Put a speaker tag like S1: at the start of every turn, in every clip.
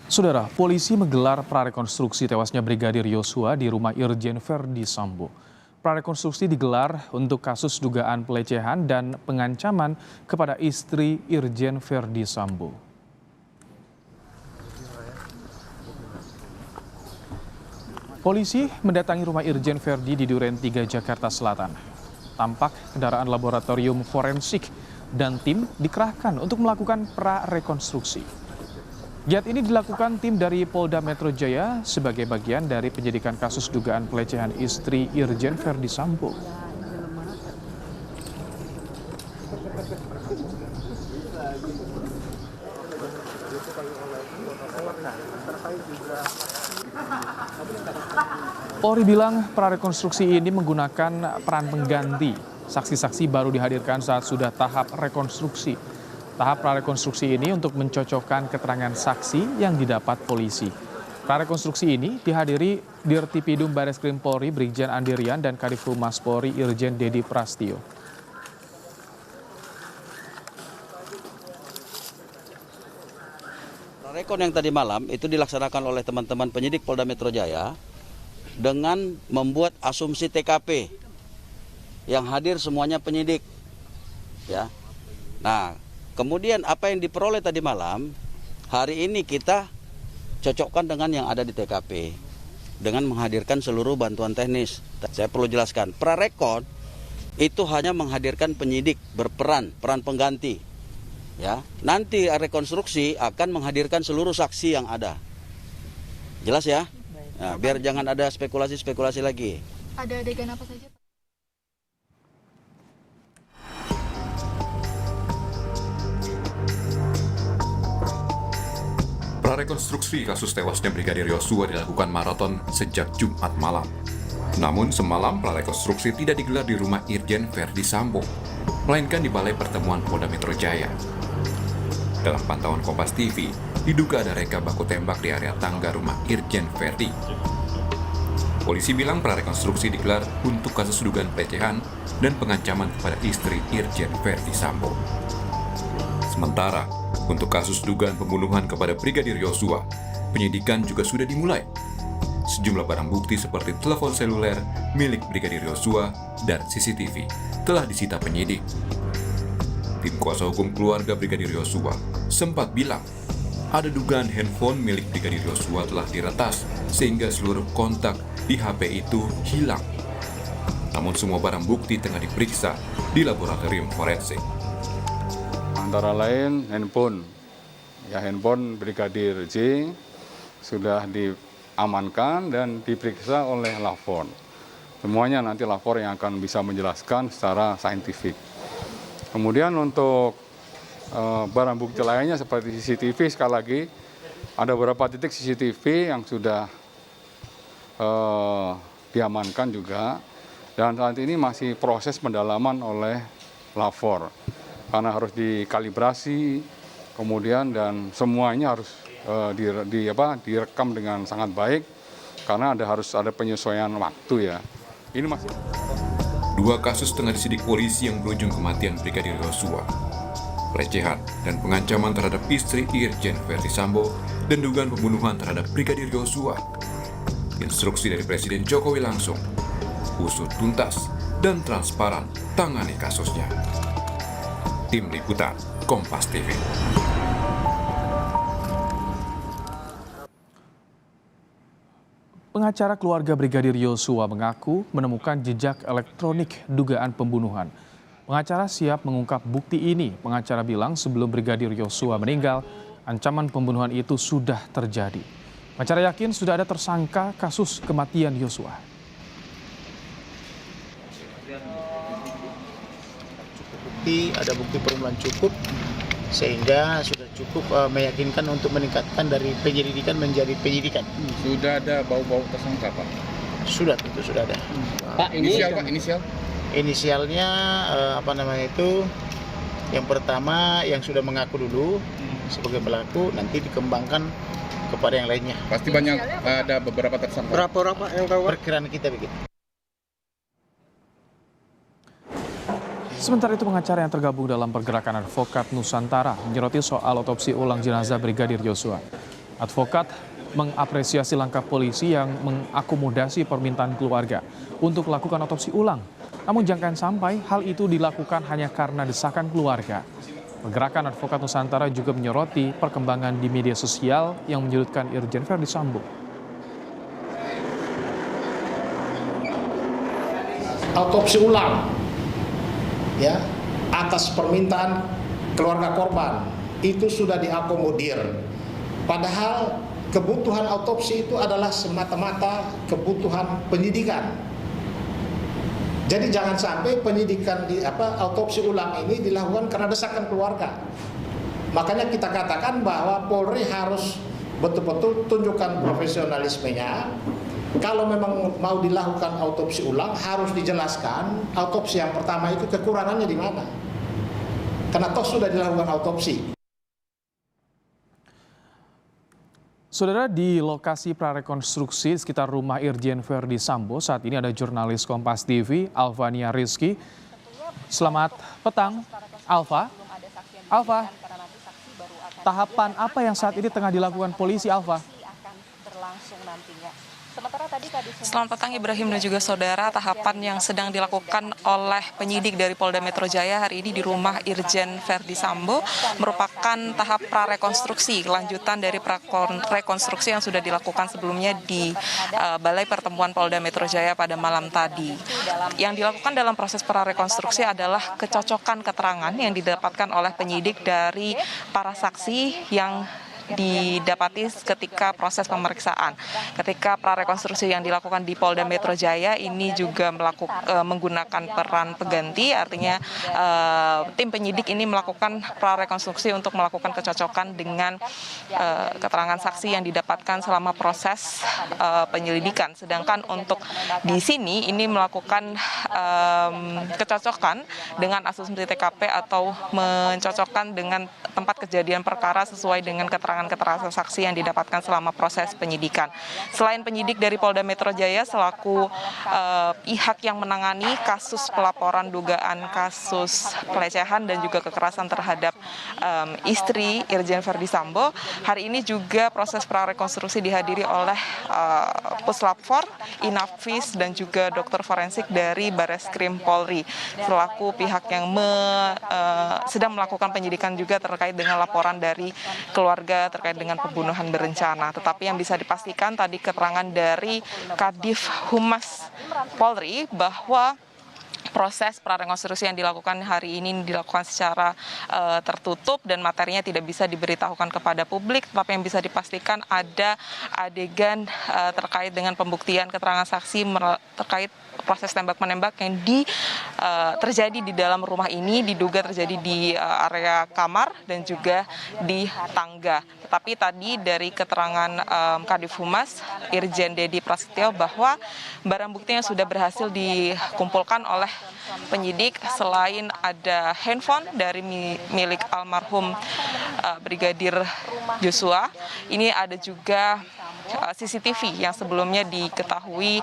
S1: Saudara, polisi menggelar prarekonstruksi tewasnya Brigadir Yosua di rumah Irjen Verdi Sambo. Prarekonstruksi digelar untuk kasus dugaan pelecehan dan pengancaman kepada istri Irjen Verdi Sambo. Polisi mendatangi rumah Irjen Verdi di Duren 3, Jakarta Selatan. Tampak kendaraan laboratorium forensik dan tim dikerahkan untuk melakukan prarekonstruksi. Giat ini dilakukan tim dari Polda Metro Jaya sebagai bagian dari penyidikan kasus dugaan pelecehan istri Irjen Verdi Sambo. Polri bilang prarekonstruksi ini menggunakan peran pengganti. Saksi-saksi baru dihadirkan saat sudah tahap rekonstruksi. Tahap prarekonstruksi ini untuk mencocokkan keterangan saksi yang didapat polisi. Prarekonstruksi ini dihadiri Dirtipidum Bareskrim Polri Brigjen Andirian dan Kadif Humas Polri Irjen Dedi Prastio.
S2: Rekon yang tadi malam itu dilaksanakan oleh teman-teman penyidik Polda Metro Jaya dengan membuat asumsi TKP yang hadir semuanya penyidik. Ya. Nah, kemudian apa yang diperoleh tadi malam, hari ini kita cocokkan dengan yang ada di TKP dengan menghadirkan seluruh bantuan teknis. Saya perlu jelaskan, prarekon itu hanya menghadirkan penyidik peran pengganti. Ya, nanti rekonstruksi akan menghadirkan seluruh saksi yang ada. Jelas ya? Nah, biar jangan ada spekulasi-spekulasi lagi.
S3: Ada adegan apa saja, Pak?
S4: Prarekonstruksi kasus tewasnya Brigadir Yosua dilakukan maraton sejak Jumat malam. Namun semalam prarekonstruksi tidak digelar di rumah Irjen Verdi Sambo, melainkan di Balai Pertemuan Polda Metro Jaya. Dalam pantauan Kompas TV, diduga ada reka baku tembak di area tangga rumah Irjen Verdi. Polisi bilang prarekonstruksi digelar untuk kasus dugaan pelecehan dan pengancaman kepada istri Irjen Verdi Sambo. Sementara, untuk kasus dugaan pembunuhan kepada Brigadir Yosua, penyidikan juga sudah dimulai. Sejumlah barang bukti seperti telepon seluler milik Brigadir Yosua dan CCTV telah disita penyidik. Tim kuasa hukum keluarga Brigadir Yosua sempat bilang ada dugaan handphone milik Brigadir Yosua telah diretas sehingga seluruh kontak di HP itu hilang. Namun semua barang bukti tengah diperiksa di laboratorium forensik.
S5: Antara lain handphone Brigadir J sudah diamankan dan diperiksa oleh lapor. Semuanya nanti lapor yang akan bisa menjelaskan secara saintifik. Kemudian untuk barang bukti lainnya seperti CCTV, sekali lagi ada beberapa titik CCTV yang sudah diamankan juga, dan saat ini masih proses pendalaman oleh lapor karena harus dikalibrasi, kemudian dan semuanya harus direkam dengan sangat baik karena harus ada penyesuaian waktu ya. Ini masih.
S4: Dua kasus tengah disidik polisi yang berujung kematian Brigadir Yosua. Pelecehan dan pengancaman terhadap istri Irjen Verdi Sambo dan dugaan pembunuhan terhadap Brigadir Yosua. Instruksi dari Presiden Jokowi langsung, usut tuntas dan transparan tangani kasusnya. Tim Liputan Kompas TV.
S1: Pengacara keluarga Brigadir Yosua mengaku menemukan jejak elektronik dugaan pembunuhan. Pengacara siap mengungkap bukti ini. Pengacara bilang sebelum Brigadir Yosua meninggal, ancaman pembunuhan itu sudah terjadi. Pengacara yakin sudah ada tersangka kasus kematian Yosua.
S6: Ada bukti permulaan cukup sehingga sudah cukup meyakinkan untuk meningkatkan dari penyelidikan menjadi penyidikan.
S7: Sudah ada bau-bau tersangka, Pak?
S6: Sudah, tentu sudah ada.
S7: Pak, inisial, Pak, inisial?
S6: Inisialnya yang pertama yang sudah mengaku dulu sebagai pelaku, nanti dikembangkan kepada yang lainnya.
S7: Pasti banyak, ada beberapa tersangka.
S6: Berapa yang tahu? Perkiraan kita begitu.
S1: Sementara itu pengacara yang tergabung dalam pergerakan advokat Nusantara menyoroti soal otopsi ulang jenazah Brigadir Yosua. Advokat mengapresiasi langkah polisi yang mengakomodasi permintaan keluarga untuk melakukan otopsi ulang. Namun jangan sampai hal itu dilakukan hanya karena desakan keluarga. Pergerakan Advokat Nusantara juga menyoroti perkembangan di media sosial yang menyudutkan Irjen Verdi Sambo.
S8: Autopsi ulang ya atas permintaan keluarga korban itu sudah diakomodir. Padahal kebutuhan autopsi itu adalah semata-mata kebutuhan penyidikan. Jadi jangan sampai penyidikan autopsi ulang ini dilakukan karena desakan keluarga. Makanya kita katakan bahwa Polri harus betul-betul tunjukkan profesionalismenya. Kalau memang mau dilakukan autopsi ulang harus dijelaskan autopsi yang pertama itu kekurangannya di mana. Karena toh sudah dilakukan autopsi.
S1: Saudara, di lokasi prarekonstruksi sekitar rumah Irjen Verdi Sambo, saat ini ada jurnalis Kompas TV, Alvania Rizky. Selamat petang, Alva. Alva, tahapan apa yang saat ini tengah dilakukan polisi, Alva?
S9: Selamat petang Ibrahim dan juga saudara. Tahapan yang sedang dilakukan oleh penyidik dari Polda Metro Jaya hari ini di rumah Irjen Verdi Sambo merupakan tahap prarekonstruksi, lanjutan dari prarekonstruksi yang sudah dilakukan sebelumnya di Balai Pertemuan Polda Metro Jaya pada malam tadi. Yang dilakukan dalam proses prarekonstruksi adalah kecocokan keterangan yang didapatkan oleh penyidik dari para saksi yang didapati ketika proses pemeriksaan. Ketika prarekonstruksi yang dilakukan di Polda Metro Jaya ini juga menggunakan peran pengganti, artinya tim penyidik ini melakukan prarekonstruksi untuk melakukan kecocokan dengan keterangan saksi yang didapatkan selama proses penyelidikan. Sedangkan untuk di sini ini melakukan kecocokan dengan asumsi TKP atau mencocokkan dengan tempat kejadian perkara sesuai dengan keterangan saksi yang didapatkan selama proses penyidikan. Selain penyidik dari Polda Metro Jaya selaku pihak yang menangani kasus pelaporan dugaan kasus pelecehan dan juga kekerasan terhadap istri Irjen Verdi Sambo, hari ini juga proses prarekonstruksi dihadiri oleh Puslap 4, Inafis dan juga dokter forensik dari Bareskrim Polri selaku pihak yang sedang melakukan penyidikan juga terkait dengan laporan dari keluarga terkait dengan pembunuhan berencana. Tetapi yang bisa dipastikan tadi keterangan dari Kadif Humas Polri bahwa proses prarekonstruksi yang dilakukan hari ini dilakukan secara tertutup dan materinya tidak bisa diberitahukan kepada publik, tetapi yang bisa dipastikan ada adegan terkait dengan pembuktian keterangan saksi terkait proses tembak-menembak yang terjadi di dalam rumah ini, diduga terjadi di area kamar dan juga di tangga. Tetapi tadi dari keterangan Kadif Humas Irjen Dedi Prasetyo bahwa barang bukti yang sudah berhasil dikumpulkan oleh penyidik selain ada handphone dari milik almarhum Brigadir Joshua, ini ada juga CCTV yang sebelumnya diketahui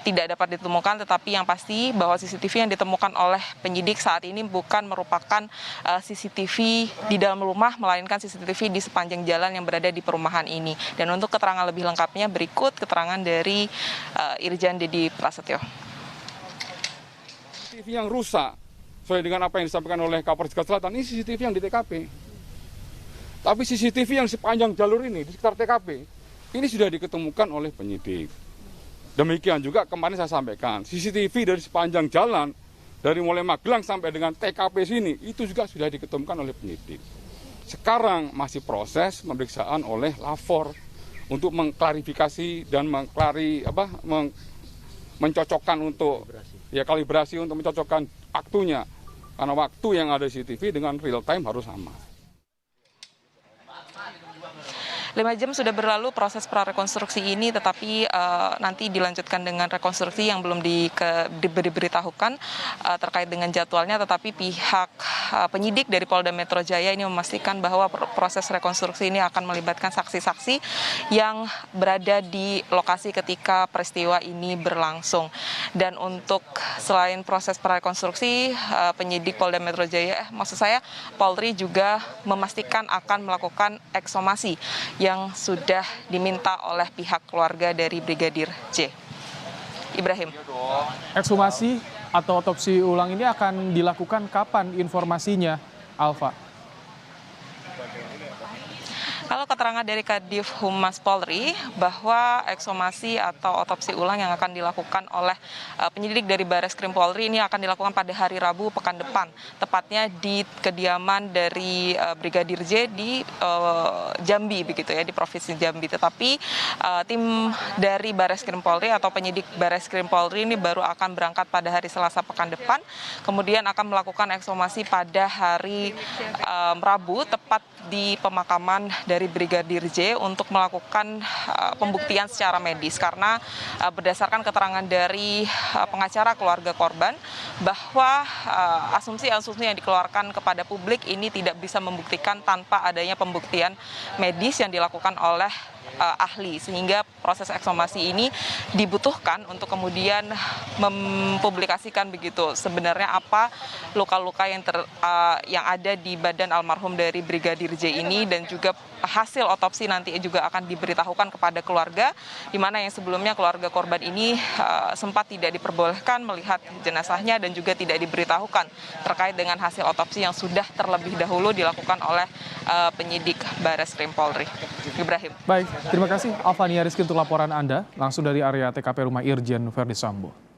S9: tidak dapat ditemukan, tetapi yang pasti bahwa CCTV yang ditemukan oleh penyidik saat ini bukan merupakan CCTV di dalam rumah, melainkan CCTV di sepanjang jalan yang berada di perumahan ini. Dan untuk keterangan lebih lengkapnya berikut keterangan dari Irjen Dedi Prasetyo.
S5: CCTV yang rusak, sesuai dengan apa yang disampaikan oleh Kapolres Jakarta Selatan, ini CCTV yang di TKP. Tapi CCTV yang sepanjang jalur ini, di sekitar TKP, ini sudah diketemukan oleh penyidik. Demikian juga kemarin saya sampaikan, CCTV dari sepanjang jalan, dari mulai Magelang sampai dengan TKP sini, itu juga sudah diketemukan oleh penyidik. Sekarang masih proses pemeriksaan oleh lapor untuk mengklarifikasi dan mencocokkan untuk kalibrasi untuk mencocokkan waktunya. Karena waktu yang ada di CCTV dengan real time harus sama.
S9: 5 jam sudah berlalu proses prarekonstruksi ini, tetapi nanti dilanjutkan dengan rekonstruksi yang belum diberitahukan terkait dengan jadwalnya, tetapi pihak penyidik dari Polda Metro Jaya ini memastikan bahwa proses rekonstruksi ini akan melibatkan saksi-saksi yang berada di lokasi ketika peristiwa ini berlangsung. Dan untuk selain proses prarekonstruksi, penyidik Polda Metro Jaya, Polri juga memastikan akan melakukan ekshumasi yang yang sudah diminta oleh pihak keluarga dari Brigadir J. Ibrahim.
S1: Ekshumasi atau otopsi ulang ini akan dilakukan kapan informasinya, Alfa?
S9: Kalau keterangan dari Kadif Humas Polri bahwa ekshumasi atau otopsi ulang yang akan dilakukan oleh penyidik dari Bareskrim Polri ini akan dilakukan pada hari Rabu pekan depan, tepatnya di kediaman dari Brigadir J di Jambi begitu ya, di Provinsi Jambi. Tetapi tim dari Bareskrim Polri atau penyidik Bareskrim Polri ini baru akan berangkat pada hari Selasa pekan depan, kemudian akan melakukan ekshumasi pada hari Rabu tepat di pemakaman dari Brigadir J untuk melakukan pembuktian secara medis, karena berdasarkan keterangan dari pengacara keluarga korban bahwa asumsi-asumsi yang dikeluarkan kepada publik ini tidak bisa membuktikan tanpa adanya pembuktian medis yang dilakukan oleh ahli, sehingga proses ekshumasi ini dibutuhkan untuk kemudian mempublikasikan begitu sebenarnya apa luka-luka yang ada di badan almarhum dari Brigadir J ini, dan juga hasil otopsi nanti juga akan diberitahukan kepada keluarga, di mana yang sebelumnya keluarga korban ini sempat tidak diperbolehkan melihat jenazahnya dan juga tidak diberitahukan terkait dengan hasil otopsi yang sudah terlebih dahulu dilakukan oleh penyidik Bareskrim Polri. Ibrahim.
S1: Baik, terima kasih Alfania Rizky untuk laporan Anda langsung dari area TKP rumah Irjen Verdi Sambo.